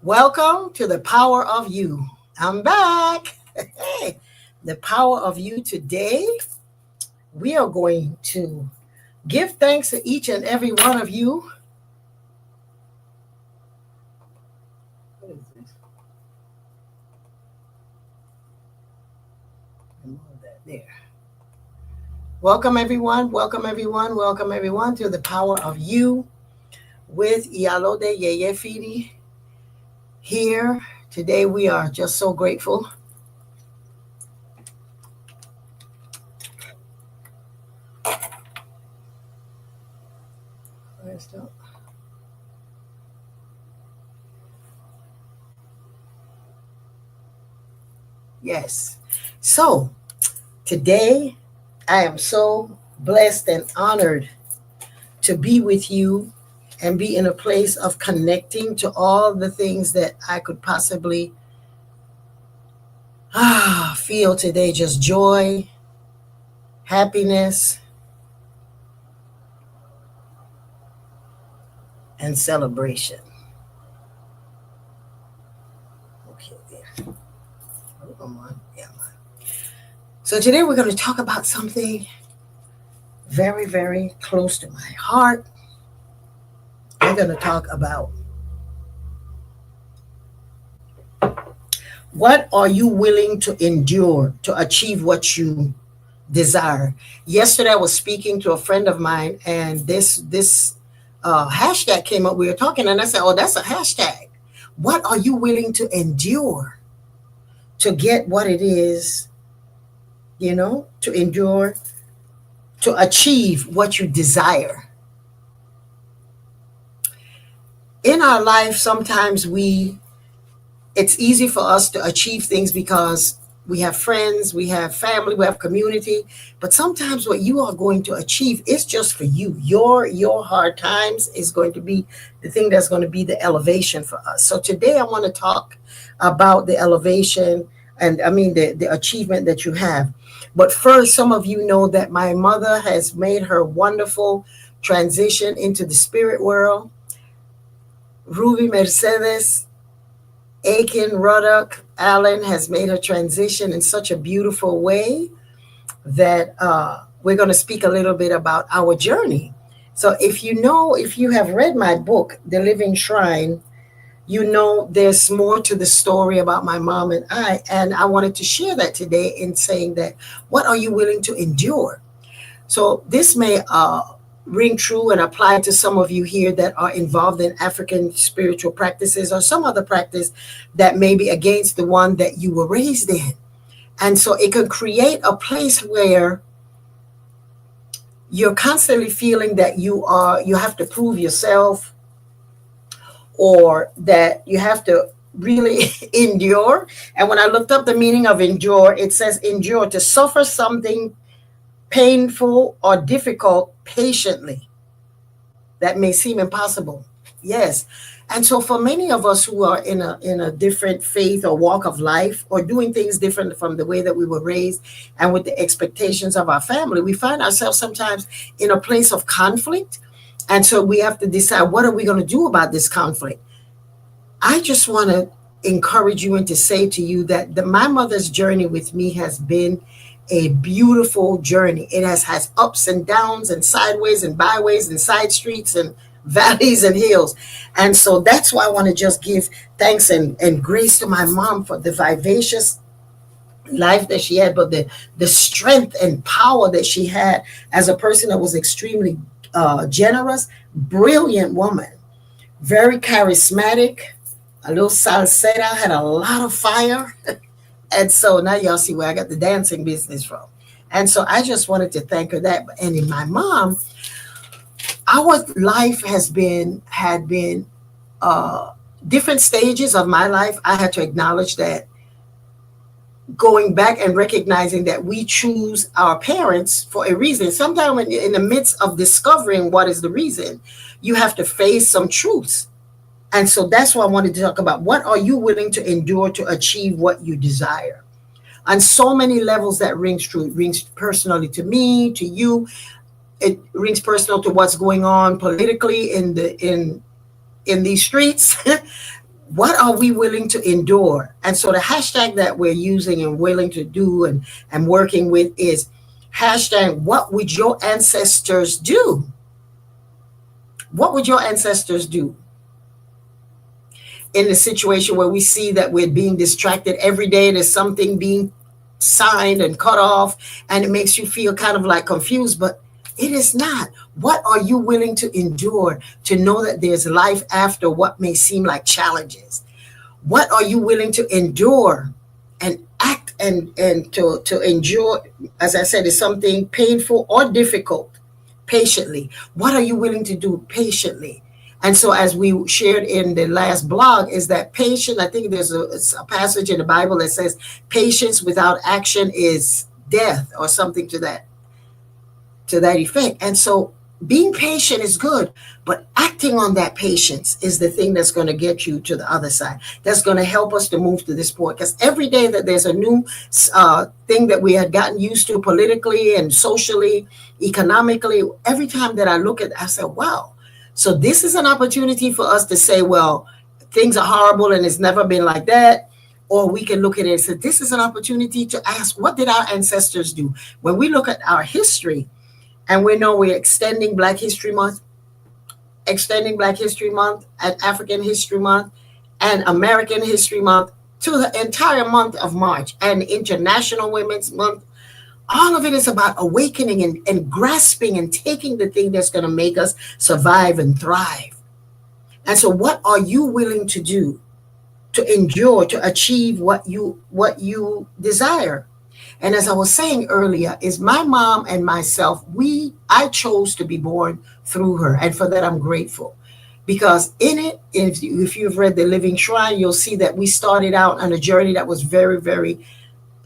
Welcome to the power of you. I'm back. The power of you today. We are going to give thanks to each and every one of you. What is this? Remove that there. Welcome everyone. Welcome everyone. Welcome everyone to the power of you with Yeyefini here. Today we are just so grateful. Yes. So today I am so blessed and honored to be with you and be in a place of connecting to all the things that I could possibly feel today. Just joy, happiness, and celebration. Okay, there. Oh, come on. Yeah. So today we're going to talk about something very, very close to my heart. We're going to talk about what are you willing to endure to achieve what you desire. Yesterday I was speaking to a friend of mine, and this hashtag came up. We were talking, and I said, "Oh, that's a hashtag. What are you willing to endure to get what it is? To endure to achieve what you desire." In our life, sometimes it's easy for us to achieve things because we have friends, we have family, we have community. But sometimes what you are going to achieve is just for you. Your hard times is going to be the thing that's going to be the elevation for us. So today I want to talk about the elevation, and I mean the achievement that you have. But first, some of you know that my mother has made her wonderful transition into the spirit world. Ruby Mercedes Aiken Ruddock Allen has made her transition in such a beautiful way that we're going to speak a little bit about our journey. So if you have read my book, The Living Shrine, there's more to the story about my mom and I wanted to share that today in saying that, what are you willing to endure? So this may ring true and apply to some of you here that are involved in African spiritual practices or some other practice that may be against the one that you were raised in. And so it can create a place where you're constantly feeling that you have to prove yourself, or that you have to really endure. And when I looked up the meaning of endure, it says endure, to suffer something painful or difficult patiently that may seem impossible. Yes. And so for many of us who are in a different faith or walk of life, or doing things different from the way that we were raised and with the expectations of our family, we find ourselves sometimes in a place of conflict. And so we have to decide, what are we going to do about this conflict? I just want to encourage you and to say to you that my mother's journey with me has been a beautiful journey. It has ups and downs and sideways and byways and side streets and valleys and hills. And so that's why I want to just give thanks and grace to my mom for the vivacious life that she had, but the strength and power that she had as a person that was extremely generous, brilliant woman, very charismatic, a little salsera, had a lot of fire. And so now y'all see where I got the dancing business from. And so I just wanted to thank her that. And in my mom, our life had been different stages of my life. I had to acknowledge that, going back and recognizing that we choose our parents for a reason. Sometimes in the midst of discovering what is the reason, you have to face some truths. And so that's why I wanted to talk about, what are you willing to endure to achieve what you desire? On so many levels that rings true. It rings personally to me, to you. It rings personal to what's going on politically in these streets. What are we willing to endure? And so the hashtag that we're using and willing to do and working with is hashtag what would your ancestors do? What would your ancestors do in the situation where we see that we're being distracted every day? There's something being signed and cut off, and it makes you feel kind of like confused, but it is not. What are you willing to endure to know that there's life after what may seem like challenges? What are you willing to endure and act and to endure, as I said, is something painful or difficult, patiently? What are you willing to do patiently? And so, as we shared in the last blog, is that patience, I think there's a passage in the Bible that says patience without action is death, or something to that effect. And so being patient is good, but acting on that patience is the thing that's going to get you to the other side. That's going to help us to move to this point. Because every day that there's a new thing that we had gotten used to politically and socially, economically, every time that I look at it, I say, wow. So this is an opportunity for us to say, well, things are horrible and it's never been like that. Or we can look at it and say, this is an opportunity to ask, what did our ancestors do? When we look at our history, and we know we're extending Black History Month, and African History Month, and American History Month to the entire month of March, and International Women's Month. All of it is about awakening and grasping and taking the thing that's going to make us survive and thrive. And so what are you willing to do to endure, to achieve what you desire? And as I was saying earlier, is my mom and myself, I chose to be born through her. And for that, I'm grateful. Because in it, if you've read The Living Shrine, you'll see that we started out on a journey that was very, very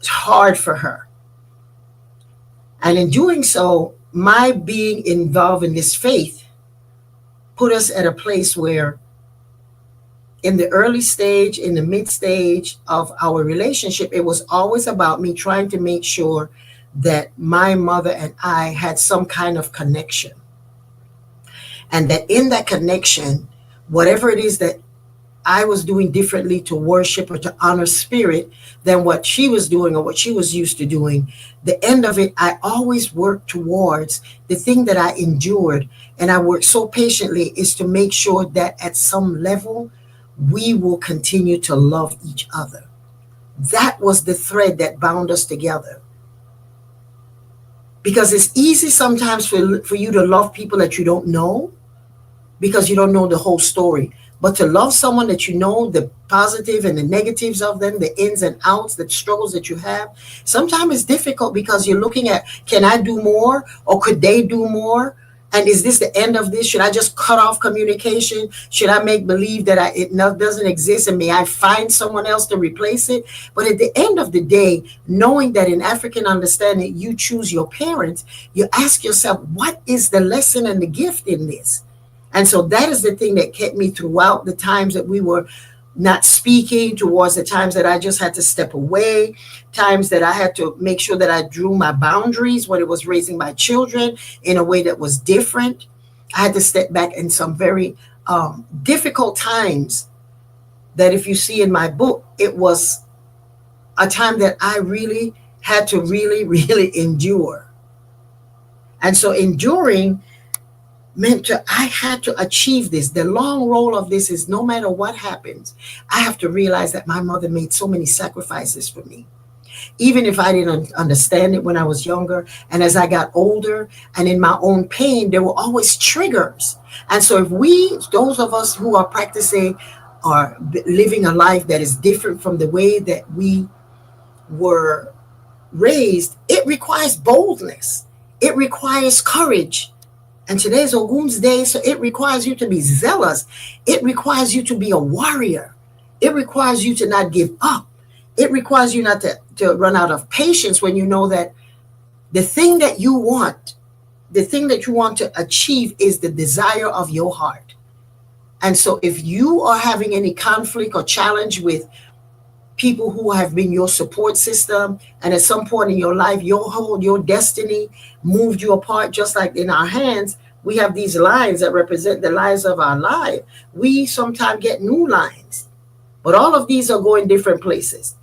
hard for her. And in doing so, my being involved in this faith put us at a place where in the early stage, in the mid stage of our relationship, it was always about me trying to make sure that my mother and I had some kind of connection. And that in that connection, whatever it is that I was doing differently to worship or to honor spirit than what she was doing or what she was used to doing, the end of it, I always worked towards the thing that I endured. And I worked so patiently is to make sure that at some level, we will continue to love each other. That was the thread that bound us together. Because it's easy sometimes for you to love people that you don't know, because you don't know the whole story. But to love someone that you know, the positive and the negatives of them, the ins and outs, the struggles that you have, sometimes it's difficult because you're looking at, can I do more, or could they do more? And is this the end of this? Should I just cut off communication? Should I make believe that it doesn't exist, and may I find someone else to replace it? But at the end of the day, knowing that in African understanding, you choose your parents, you ask yourself, what is the lesson and the gift in this? And so that is the thing that kept me throughout the times that we were not speaking, towards the times that I just had to step away, times that I had to make sure that I drew my boundaries when it was raising my children in a way that was different. I had to step back in some very difficult times that, if you see in my book, it was a time that I really had to really endure. And so enduring meant I had to achieve this. The long roll of this is, no matter what happens, I have to realize that my mother made so many sacrifices for me. Even if I didn't understand it when I was younger, and as I got older and in my own pain, there were always triggers. And so if those of us who are practicing or living a life that is different from the way that we were raised, it requires boldness. It requires courage. And today's Ogun's day, so it requires you to be zealous. It requires you to be a warrior. It requires you to not give up. It requires you not to run out of patience when you know that the thing that you want to achieve is the desire of your heart. And so if you are having any conflict or challenge with people who have been your support system, and at some point in your life, your destiny moved you apart, just like in our hands, we have these lines that represent the lines of our life. We sometimes get new lines. But all of these are going different places.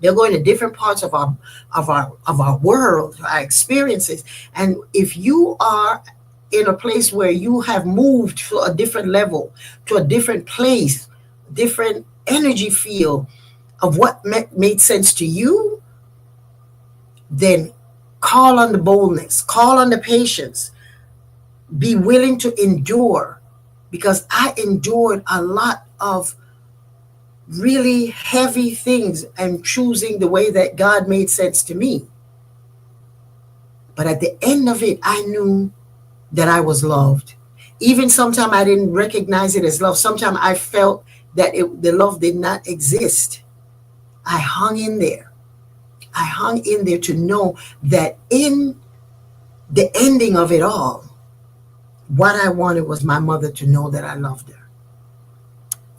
They're going to different parts of our world, our experiences. And if you are in a place where you have moved to a different level, to a different place, different energy field of what made sense to you, then call on the boldness, call on the patience, be willing to endure, because I endured a lot of really heavy things and choosing the way that God made sense to me. But at the end of it, I knew that I was loved. Even sometimes I didn't recognize it as love. Sometimes I felt that the love did not exist. I hung in there. I hung in there to know that in the ending of it all, what I wanted was my mother to know that I loved her.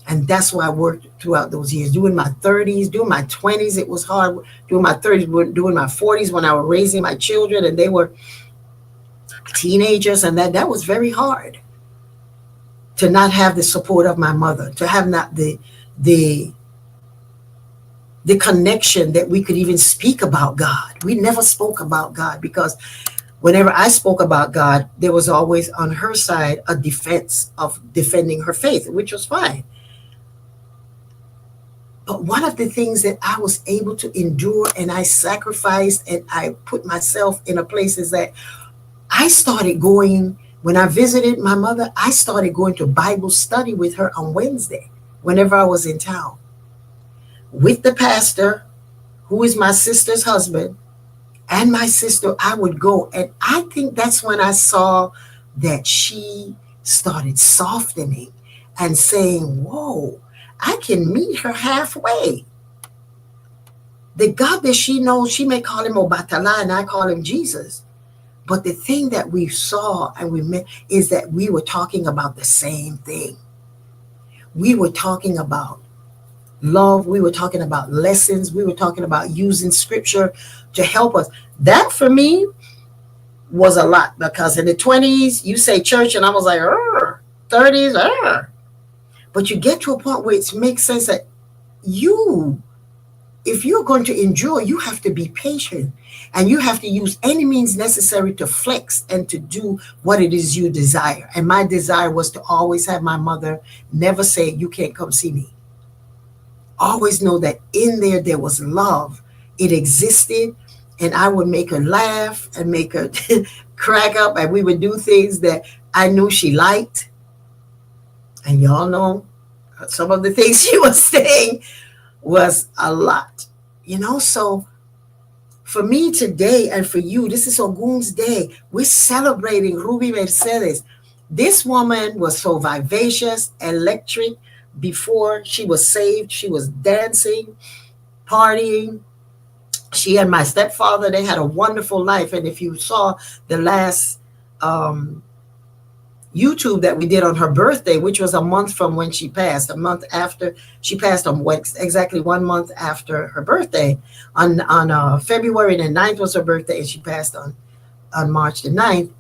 And that's why I worked throughout those years. During my 30s, during my 20s, it was hard. During my 30s, during my 40s, when I was raising my children and they were teenagers, and that was very hard to not have the support of my mother, to have not the connection that we could even speak about God. We never spoke about God, because whenever I spoke about God, there was always on her side a defense of defending her faith, which was fine. But one of the things that I was able to endure, and I sacrificed and I put myself in a place, is that I started going, when I visited my mother, I started going to Bible study with her on Wednesday, whenever I was in town, with the pastor, who is my sister's husband, and my sister. I would go. And I think that's when I saw that she started softening and saying, whoa, I can meet her halfway. The God that she knows, she may call him Obatala and I call him Jesus. But the thing that we saw and we met is that we were talking about the same thing. We were talking about love. We were talking about lessons. We were talking about using scripture to help us. That for me was a lot, because in the 20s, you say church and I was like, 30s, But you get to a point where it makes sense that if you're going to endure, you have to be patient and you have to use any means necessary to flex and to do what it is you desire. And my desire was to always have my mother never say, you can't come see me. Always know that in there was love. It existed, and I would make her laugh and make her crack up, and we would do things that I knew she liked. And y'all know some of the things she was saying was a lot, so for me today and for you, this is Ogun's day. We're celebrating Ruby Mercedes. This woman was so vivacious, electric. Before she was saved, she was dancing, partying. She and my stepfather, they had a wonderful life. And if you saw the last YouTube that we did on her birthday, which was a month from when she passed, a month after she passed, on exactly 1 month after her birthday, on February the 9th was her birthday, and she passed on March the 9th.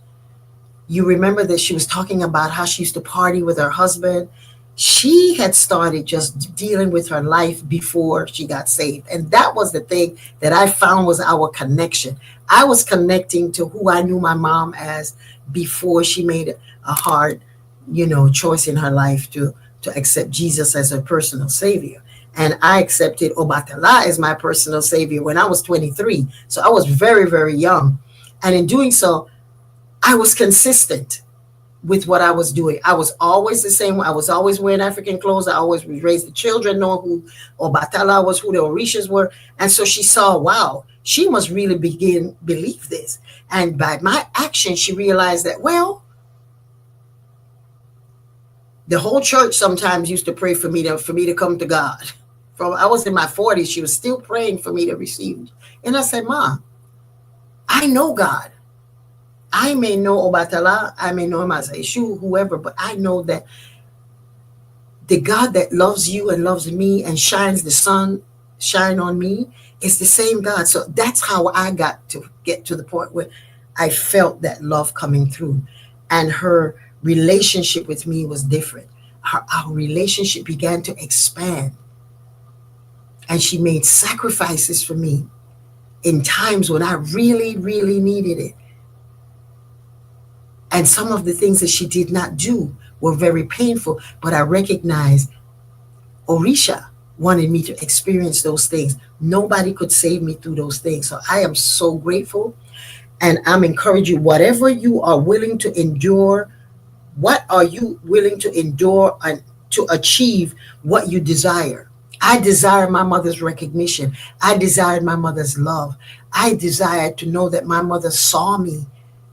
You remember that she was talking about how she used to party with her husband. She had started just dealing with her life before she got saved. And that was the thing that I found was our connection. I was connecting to who I knew my mom as before she made a hard, choice in her life to accept Jesus as her personal savior. And I accepted Obatala as my personal savior when I was 23. So I was very, very young. And in doing so, I was consistent with what I was doing. I was always the same. I was always wearing African clothes. I always raised the children, knowing who Obatala was, who the Orishas were. And so she saw, wow, she must really believe this. And by my action, she realized that, well, the whole church sometimes used to pray for me to come to God. I was in my 40s, she was still praying for me to receive. And I said, Mom, I know God. I may know Obatala, I may know him as Eshu, whoever, but I know that the God that loves you and loves me and shines the sun, shine on me, is the same God. So that's how I get to the point where I felt that love coming through. And her relationship with me was different. Our relationship began to expand. And she made sacrifices for me in times when I really, really needed it. And some of the things that she did not do were very painful, but I recognized Orisha wanted me to experience those things. Nobody could save me through those things. So I am so grateful. And I'm encouraging you, whatever you are willing to endure, what are you willing to endure and to achieve what you desire? I desired my mother's recognition. I desired my mother's love. I desired to know that my mother saw me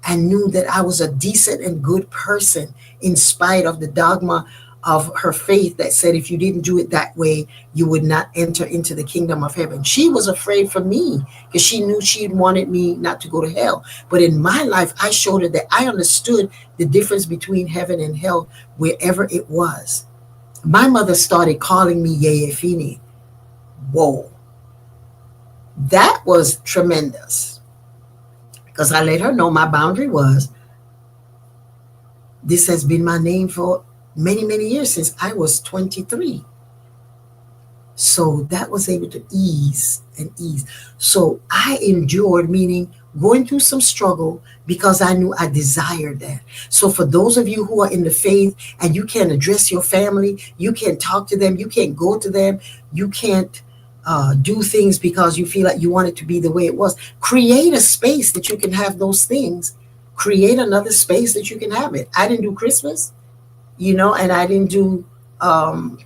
and knew that I was a decent and good person in spite of the dogma of her faith that said if you didn't do it that way, you would not enter into the kingdom of heaven. She was afraid for me because she knew she wanted me not to go to hell. But in my life, I showed her that I understood the difference between heaven and hell wherever it was. My mother started calling me Yeyefini. Whoa. That was tremendous because I let her know my boundary was this has been my name for many, many years since I was 23. So that was able to ease and ease. So I endured, meaning going through some struggle because I knew I desired that. So for those of you who are in the faith and you can't address your family, you can't talk to them, you can't go to them, you can't do things because you feel like you want it to be the way it was, create a space that you can have those things. Create another space that you can have it. I didn't do Christmas, and I didn't do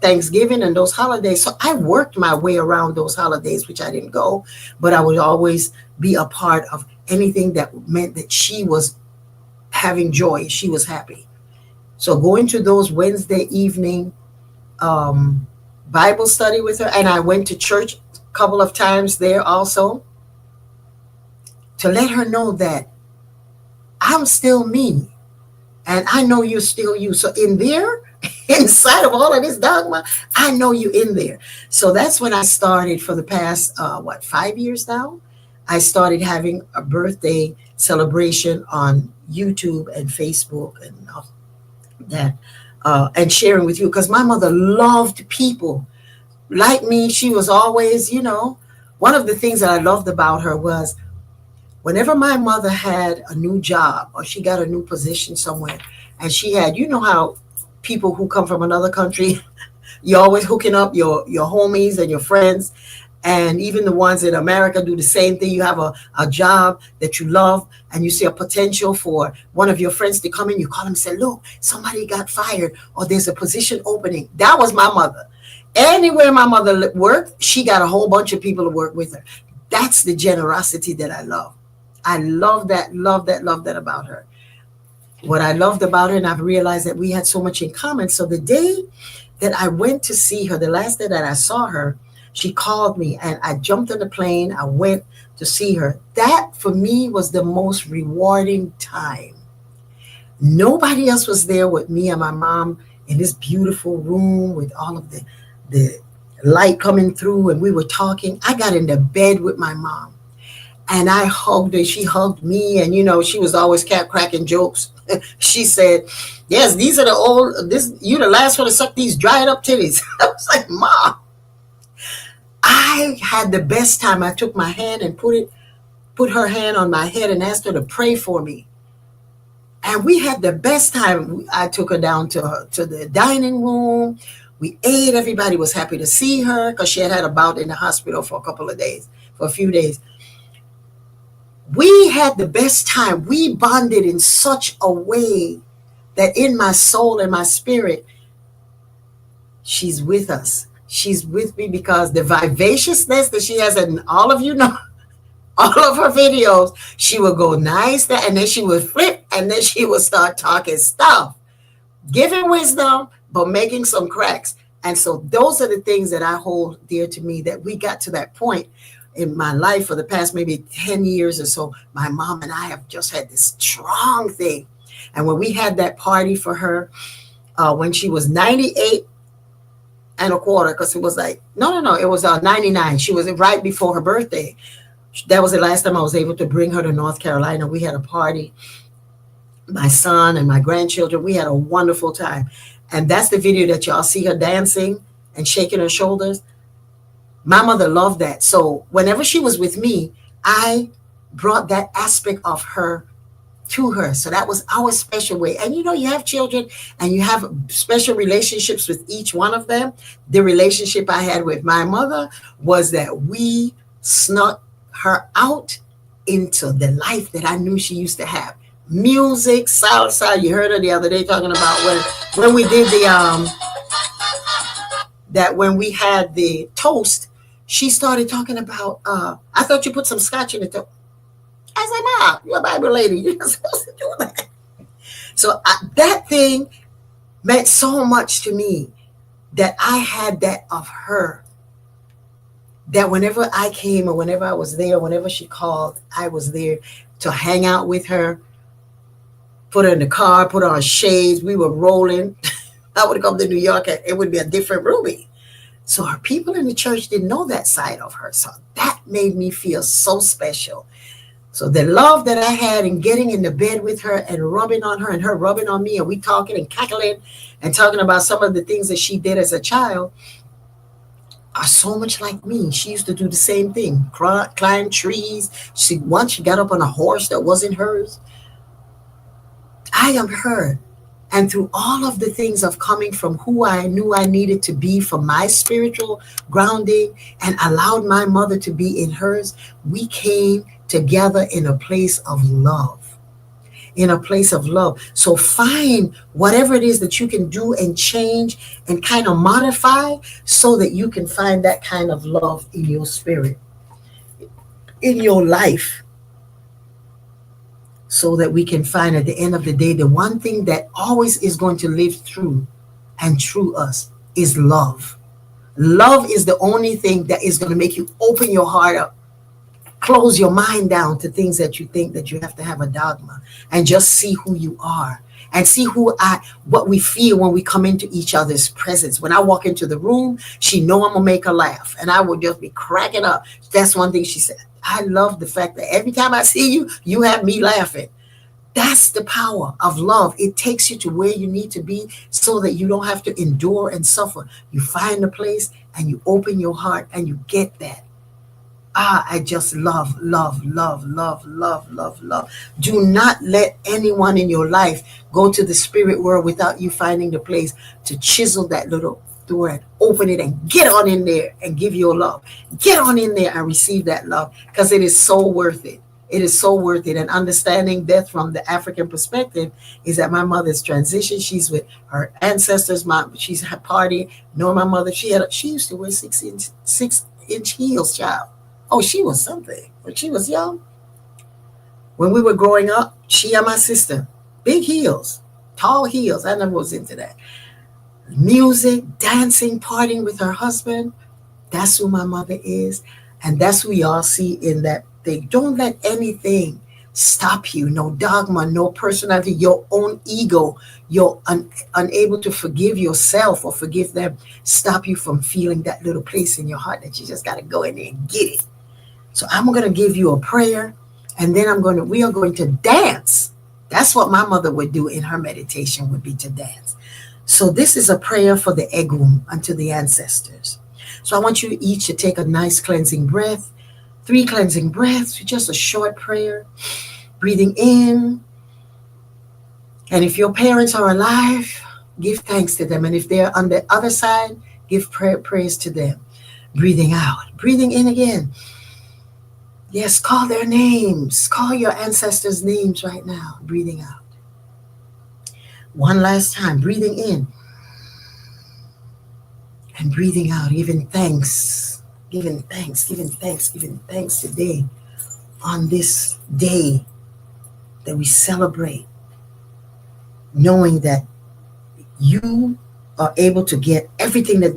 Thanksgiving and those holidays. So I worked my way around those holidays, which I didn't go, but I would always be a part of anything that meant that she was having joy. She was happy. So going to those Wednesday evening Bible study with her, and I went to church a couple of times there also to let her know that I'm still me. And I know you're still you. So in there, inside of all of this dogma, I know you in there. So that's when I started for the past, 5 years now. I started having a birthday celebration on YouTube and Facebook and that, and sharing with you. Because my mother loved people like me. She was always, one of the things that I loved about her was whenever my mother had a new job or she got a new position somewhere, and she had, how people who come from another country, you're always hooking up your homies and your friends, and even the ones in America do the same thing. You have a job that you love and you see a potential for one of your friends to come in, you call them and say, look, somebody got fired or there's a position opening. That was my mother. Anywhere my mother worked, she got a whole bunch of people to work with her. That's the generosity that I love. I love that about her. What I loved about her, and I've realized that we had so much in common. So the day that I went to see her, the last day that I saw her, she called me and I jumped on the plane. I went to see her. That for me was the most rewarding time. Nobody else was there with me and my mom in this beautiful room with all of the light coming through, and we were talking. I got into bed with my mom and I hugged her. She hugged me, and she was always cracking jokes. She said, yes, these are you the last one to suck these dried up titties. I was like, Mom, I had the best time. I took my hand and put her hand on my head and asked her to pray for me. And we had the best time. I took her down to the dining room. We ate. Everybody was happy to see her because she had a bout in the hospital for a few days. We had the best time. We bonded in such a way that in my soul and my spirit, she's with us. She's with me because the vivaciousness that she has, and all of you know, all of her videos, she would go nice, and then she would flip, and then she would start talking stuff, giving wisdom, but making some cracks. And so those are the things that I hold dear to me, that we got to that point in my life for the past maybe 10 years or so. My mom and I have just had this strong thing. And when we had that party for her, when she was 98 and a quarter, because it was like, no, it was 99. She was right before her birthday. That was the last time I was able to bring her to North Carolina. We had a party, my son and my grandchildren. We had a wonderful time. And that's the video that y'all see her dancing and shaking her shoulders. My mother loved that. So whenever she was with me, I brought that aspect of her to her. So that was our special way. And you know, you have children and you have special relationships with each one of them. The relationship I had with my mother was that we snuck her out into the life that I knew she used to have. Music, salsa. You heard her the other day talking about when we did the that when we had the toast, she started talking about I thought you put some scotch in the toast. I said, "Nah, you're a Bible lady. You're not supposed to do that." So that thing meant so much to me that I had that of her. That whenever I came or whenever I was there, whenever she called, I was there to hang out with her, put her in the car, put on shades. We were rolling. I would come to New York and it would be a different Ruby. So our people in the church didn't know that side of her. So that made me feel so special. So the love that I had in getting in the bed with her and rubbing on her and her rubbing on me and we talking and cackling and talking about some of the things that she did as a child are so much like me. She used to do the same thing, climb trees. She got up on a horse that wasn't hers. I am her. And through all of the things of coming from who I knew I needed to be for my spiritual grounding and allowed my mother to be in hers, we came together in a place of love. In a place of love. So find whatever it is that you can do and change and kind of modify so that you can find that kind of love in your spirit, in your life. So that we can find at the end of the day, the one thing that always is going to live through and through us is love. Love is the only thing that is going to make you open your heart up, close your mind down to things that you think that you have to have a dogma, and just see who you are and see what we feel when we come into each other's presence. When I walk into the room, she know I'm gonna make her laugh and I would just be cracking up. That's one thing she said. I love the fact that every time I see you, you have me laughing. That's the power of love. It takes you to where you need to be so that you don't have to endure and suffer. You find a place and you open your heart and you get that. I just love, love, love, love, love, love, love. Do not let anyone in your life go to the spirit world without you finding the place to chisel that little door and open it and get on in there and give your love. Get on in there and receive that love because it is so worth it. It is so worth it. And understanding death from the African perspective is that my mother's transition. She's with her ancestors. She's a party. Knowing my mother, she used to wear 6-inch heels, child. Oh, she was something. When she was young, when we were growing up, she and my sister, big heels, tall heels. I never was into that. Music, dancing, partying with her husband. That's who my mother is. And that's who y'all see in that thing. Don't let anything stop you. No dogma, no personality, your own ego. You're unable to forgive yourself or forgive them. Stop you from feeling that little place in your heart that you just got to go in there and get it. So I'm going to give you a prayer and then we are going to dance. That's what my mother would do in her meditation, would be to dance. So this is a prayer for the Egum unto the ancestors. So I want you each to take a nice cleansing breath, 3 cleansing breaths, just a short prayer, breathing in. And if your parents are alive, give thanks to them. And if they're on the other side, give praise to them. Breathing out, breathing in again. Yes, call their names. Call your ancestors' names right now. Breathing out. One last time. Breathing in. And breathing out. Giving thanks. Giving thanks. Giving thanks. Giving thanks today. On this day that we celebrate. Knowing that you are able to get everything that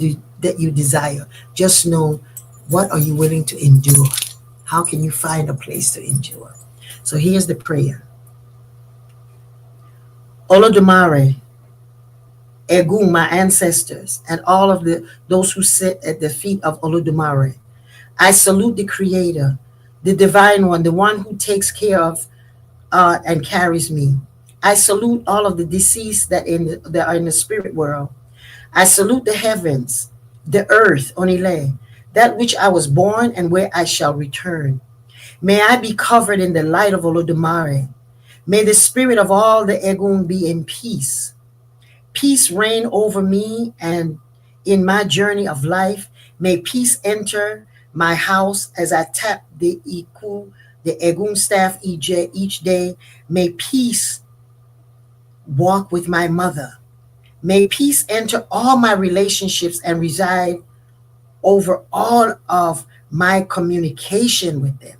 you desire. Just know, what are you willing to endure? How can you find a place to endure? So here's the prayer. Olodumare, Egum, my ancestors, and all of those who sit at the feet of Olodumare. I salute the Creator, the Divine One, the one who takes care of and carries me. I salute all of the deceased that are in the spirit world. I salute the heavens, the earth, Onile, that which I was born and where I shall return. May I be covered in the light of Olodumare. May the spirit of all the Egun be in peace. Peace reign over me and in my journey of life. May peace enter my house as I tap the Iku, the Egun staff each day. May peace walk with my mother. May peace enter all my relationships and reside over all of my communication with them.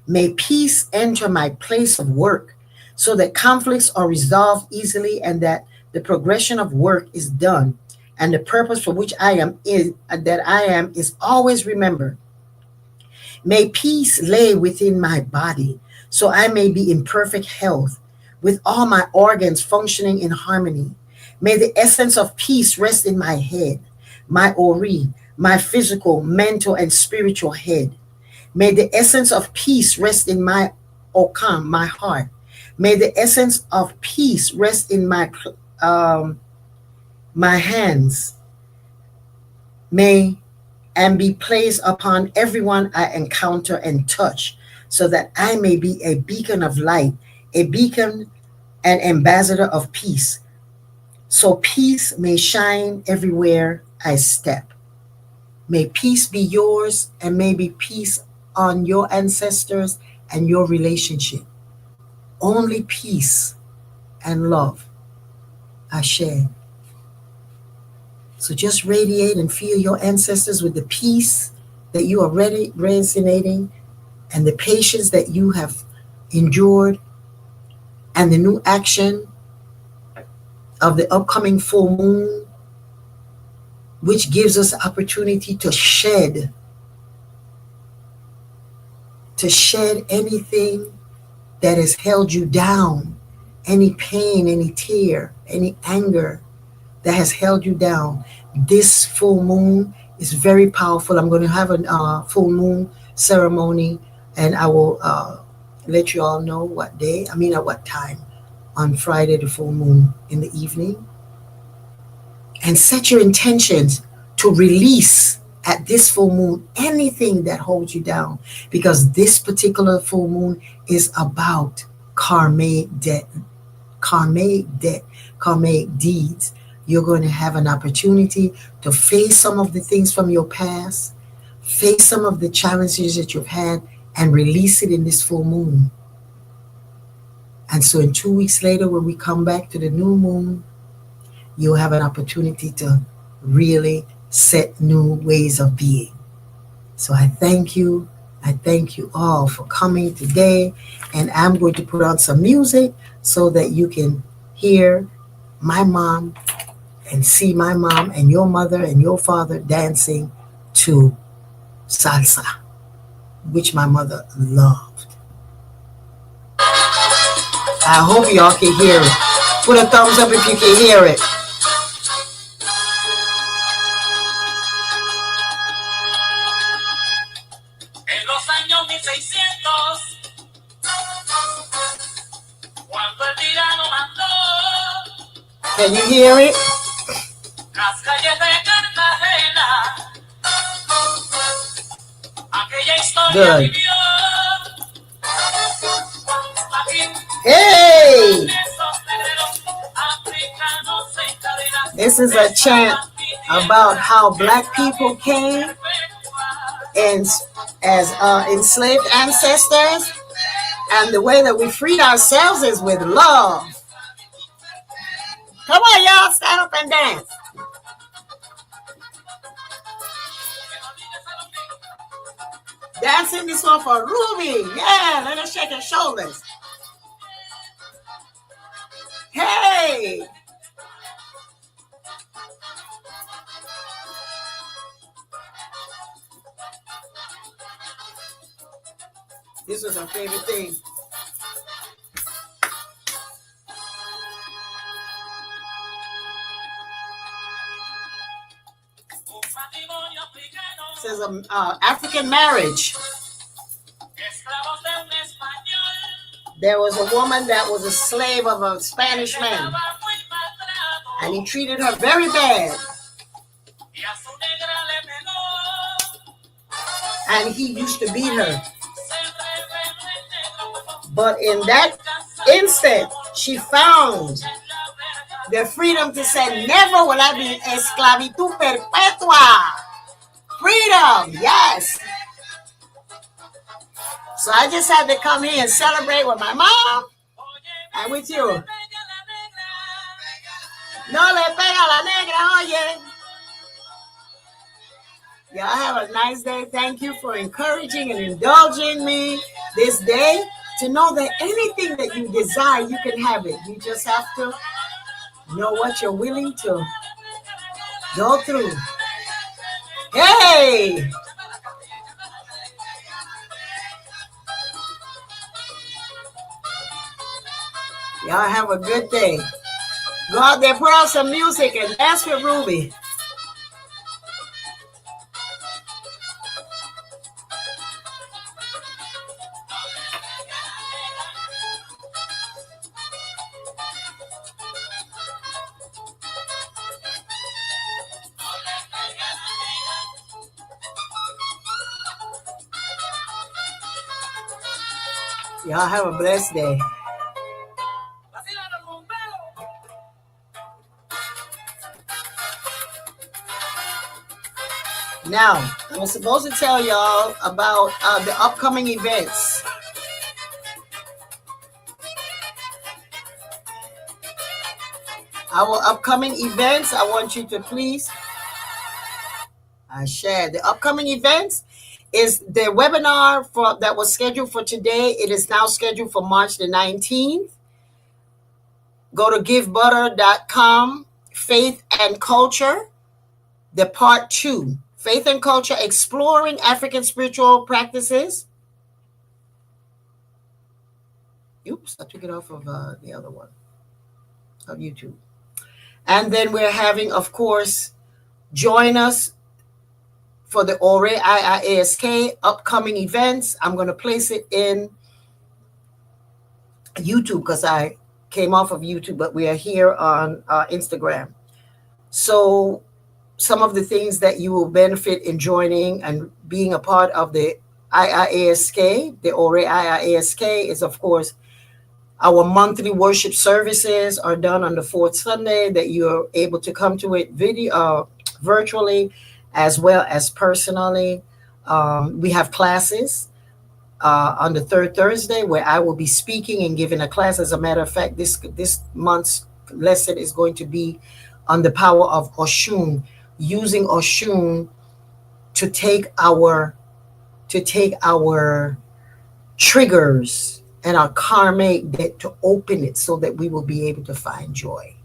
May peace enter my place of work so that conflicts are resolved easily and that the progression of work is done and the purpose for which I am is always remembered. May peace lay within my body so I may be in perfect health with all my organs functioning in harmony. May the essence of peace rest in my head, my ori, my physical, mental, and spiritual head. May the essence of peace rest in my okam, my heart. May the essence of peace rest in my hands. May and be placed upon everyone I encounter and touch, so that I may be a beacon of light, a beacon and ambassador of peace. So peace may shine everywhere I step. May peace be yours, and may be peace on your ancestors and your relationship. Only peace and love. Ashe. So just radiate and feel your ancestors with the peace that you are resonating and the patience that you have endured and the new action of the upcoming full moon, which gives us the opportunity to shed anything that has held you down, any pain, any tear, any anger that has held you down. This full moon is very powerful. I'm going to have a full moon ceremony, and I will let you all know at what time on Friday, the full moon in the evening. And set your intentions to release at this full moon anything that holds you down, because this particular full moon is about karmic debt, karmic deeds. You're going to have an opportunity to face some of the things from your past, face some of the challenges that you've had, and release it in this full moon. And so in 2 weeks later, when we come back to the new moon, you'll have an opportunity to really set new ways of being. So I thank you. I thank you all for coming today. And I'm going to put on some music so that you can hear my mom and see my mom and your mother and your father dancing to salsa, which my mother loved. I hope y'all can hear it. Put a thumbs up if you can hear it. Can you hear it? Good. Hey! This is a chant about how black people came and as enslaved ancestors, and the way that we freed ourselves is with love. Come on, y'all, stand up and dance. Dancing this one for Ruby. Yeah, let her shake her shoulders. Hey! This was her favorite thing. It says African marriage. There was a woman that was a slave of a Spanish man, and he treated her very bad. and he used to beat her. But in that instant, she found the freedom to say, never will I be esclavitud perpetua. Freedom, yes. So I just had to come here and celebrate with my mom and with you. No le pega la negra, oye. Y'all have a nice day. Thank you for encouraging and indulging me this day to know that anything that you desire, you can have it. You just have to know what you're willing to go through. Hey! Y'all have a good day. Go out there, put on some music and dance with Ruby. Y'all have a blessed day. Now, I was supposed to tell y'all about the upcoming events. Our upcoming events, I want you to please share. The upcoming events is the webinar that was scheduled for today. It is now scheduled for March the 19th. Go to givebutter.com, Faith and Culture, the part 2. Faith and Culture, Exploring African Spiritual Practices. Oops, I took it off of the other one, of YouTube. And then we're having, of course, join us for the Ore IIASK upcoming events. I'm going to place it in YouTube because I came off of YouTube, but we are here on Instagram. So some of the things that you will benefit in joining and being a part of the IIASK, the Ore IIASK, is, of course, our monthly worship services are done on the fourth Sunday that you're able to come to it virtually as well as personally. We have classes on the third Thursday where I will be speaking and giving a class. As a matter of fact, this month's lesson is going to be on the power of Oshun, using Oshun to take our triggers and our karmic debt, to open it so that we will be able to find joy.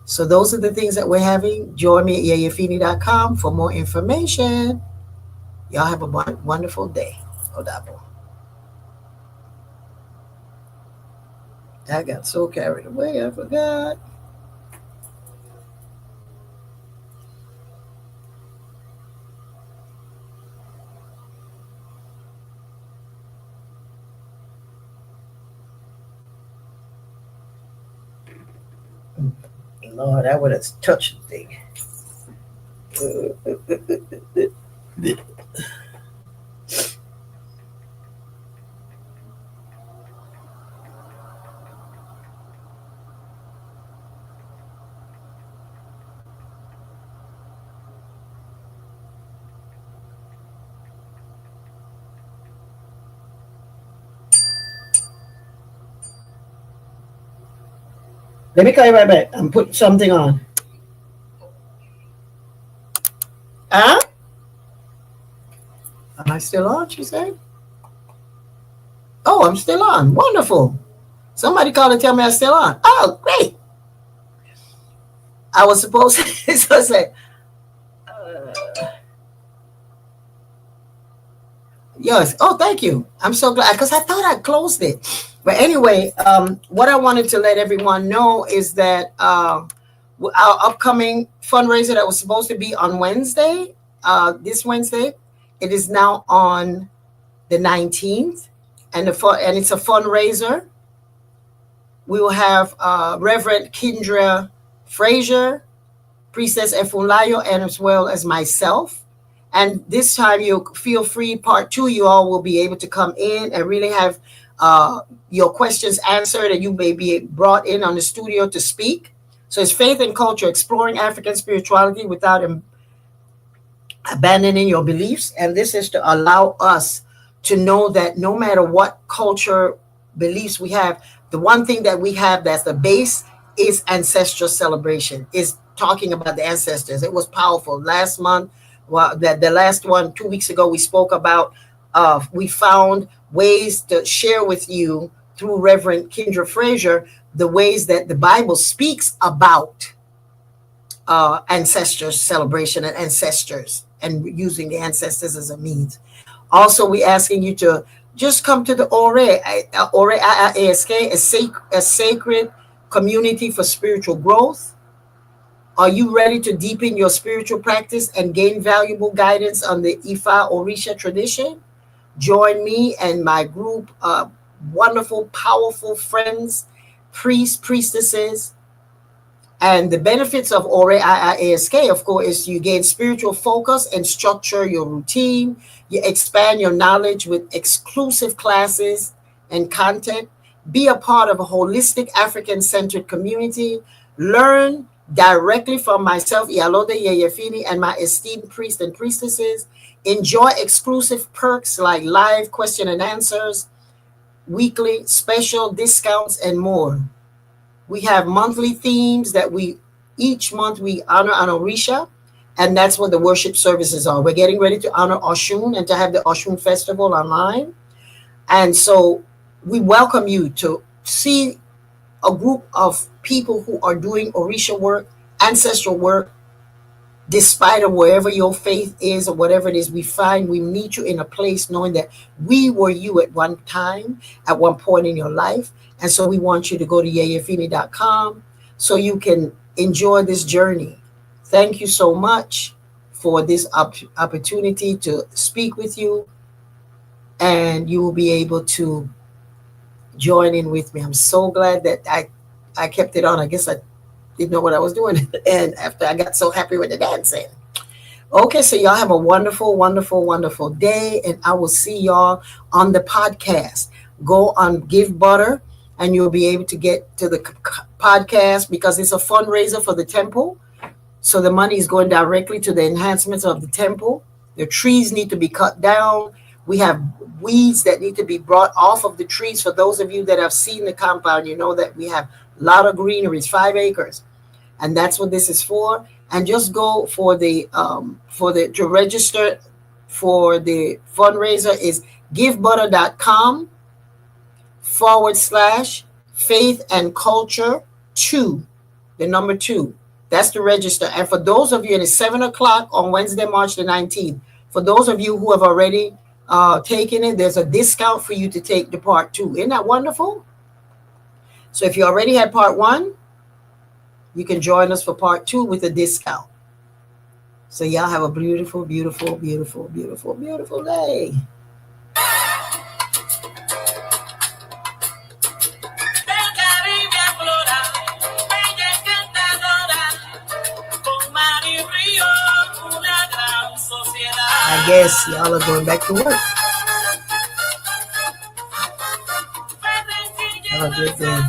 So those are the things that we're having. Join me at yeyefini.com for more information. Y'all have a wonderful day. Odabo. I got so carried away, I forgot. Lord, I would have touched the thing. Let me call you right back. I'm putting something on. Huh? Am I still on, she said? Oh, I'm still on. Wonderful. Somebody called and tell me I'm still on. Oh, great. I was supposed to say, yes. Oh, thank you. I'm so glad because I thought I closed it. But anyway, what I wanted to let everyone know is that our upcoming fundraiser that was supposed to be on Wednesday, this Wednesday, it is now on the 19th, and it's a fundraiser. We will have Reverend Kendra Frazier, Priestess Efunbolade, and as well as myself. And this time, you feel free. Part two, you all will be able to come in and really have your questions answered, and you may be brought in on the studio to speak. So it's faith and culture, exploring African spirituality without abandoning your beliefs. And this is to allow us to know that no matter what culture beliefs we have, the one thing that we have that's the base is ancestral celebration, is talking about the ancestors. It was powerful last month. Well, that the last one 2 weeks ago, we spoke about we found ways to share with you through Reverend Kendra Frazier the ways that the Bible speaks about ancestors celebration and ancestors, and using the ancestors as a means. Also, we asking you to just come to the Ore ASK, a sacred community for spiritual growth. Are you ready to deepen your spiritual practice and gain valuable guidance on the Ifa Orisha tradition? Join me and my group of wonderful, powerful friends, priests, priestesses. And the benefits of Ore ASK, of course, is you gain spiritual focus and structure your routine. You expand your knowledge with exclusive classes and content. Be a part of a holistic African-centered community. Learn directly from myself, Iyalode Yeyefini, and my esteemed priests and priestesses. Enjoy exclusive perks like live question and answers, weekly special discounts, and more. We have monthly themes that each month we honor an Orisha, and that's what the worship services are. We're getting ready to honor Oshun and to have the Oshun Festival online. And so we welcome you to see a group of people who are doing Orisha work, ancestral work, despite of wherever your faith is or whatever it is. We meet you in a place knowing that we were you at one time, at one point in your life. And so we want you to go to yeyefini.com so you can enjoy this journey. Thank you so much for this opportunity to speak with you, and you will be able to join in with me. I'm so glad that I kept it on. I guess I didn't know what I was doing. And after I got so happy with the dancing. Okay, so y'all have a wonderful, wonderful, wonderful day, and I will see y'all on the podcast. Go on Give Butter, and you'll be able to get to the podcast because it's a fundraiser for the temple. So the money is going directly to the enhancements of the temple. The trees need to be cut down. We have weeds that need to be brought off of the trees. For those of you that have seen the compound, you know that we have a lot of greenery. It's 5 acres. And that's what this is for. And just go for the to register for the fundraiser is givebutter.com/faith and culture 2, the number 2. That's to register. And for those of you, and it's 7 o'clock on Wednesday, March the 19th. For those of you who have already taken it, there's a discount for you to take the part 2. Isn't that wonderful? So if you already had part 1, you can join us for part 2 with a discount. So y'all have a beautiful, beautiful, beautiful, beautiful, beautiful day. I guess y'all are going back to work. Have a good day.